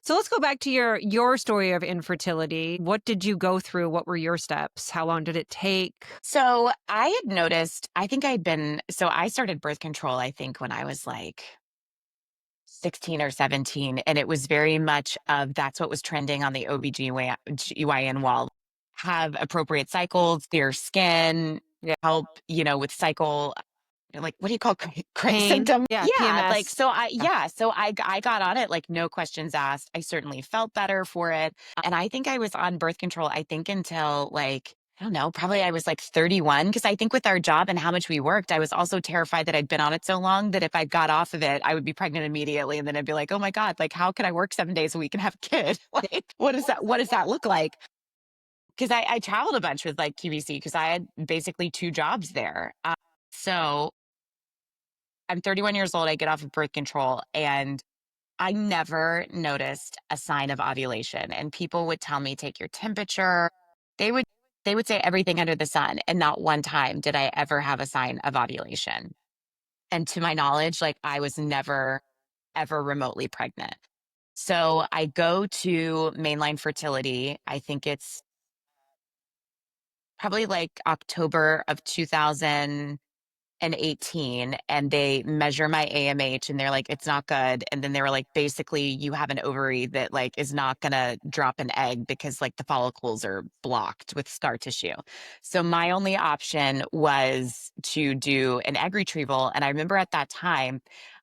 So let's go back to your story of infertility. What did you go through? What were your steps? How long did it take? So I had noticed, I think so I started birth control, I think when I was like 16 or 17. And it was very much of that's what was trending on the OBGYN wall. Have appropriate cycles, clear skin, Yeah. help, with cycle, like what do you call Pain. symptom? Yeah, Yeah, like PMS. Yeah. I got on it like no questions asked. I certainly felt better for it. And I think I was on birth control, I think until like I don't know, probably I was like 31 because I think with our job and how much we worked, I was also terrified that I'd been on it so long that if I got off of it, I would be pregnant immediately. And then I'd be like, oh my God, like how can I work 7 days a week and have a kid? Like, what does that look like? Because I traveled a bunch with like QVC because I had basically two jobs there. So I'm 31 years old. I get off of birth control and I never noticed a sign of ovulation. And people would tell me, take your temperature. They would they would say everything under the sun. And not one time did I ever have a sign of ovulation. And to my knowledge, like I was never ever remotely pregnant. So I go to mainline fertility. I think it's probably like October of 2018, and they measure my AMH and they're like, it's not good. And then they were like, basically, you have an ovary that like is not gonna drop an egg because like the follicles are blocked with scar tissue. So my only option was to do an egg retrieval. And I remember at that time,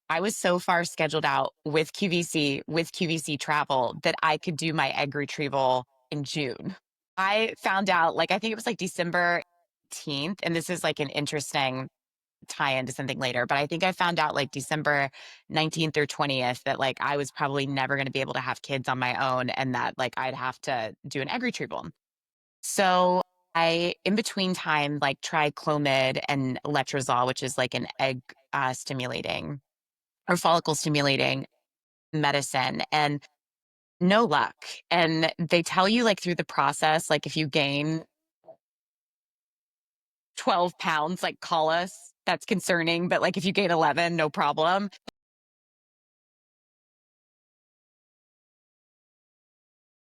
I was so far scheduled out with QVC travel that I could do my egg retrieval in June. I found out like I think it was like December 18th, and this is like an interesting tie into something later, but I think I found out like December 19th or 20th that like I was probably never going to be able to have kids on my own and that like I'd have to do an egg retrieval. So I, in between time, like tried Clomid and Letrozole, which is like an egg stimulating or follicle stimulating medicine, and no luck. And they tell you like through the process, like if you gain 12 pounds, like call us. That's concerning. But like if you gain 11, no problem.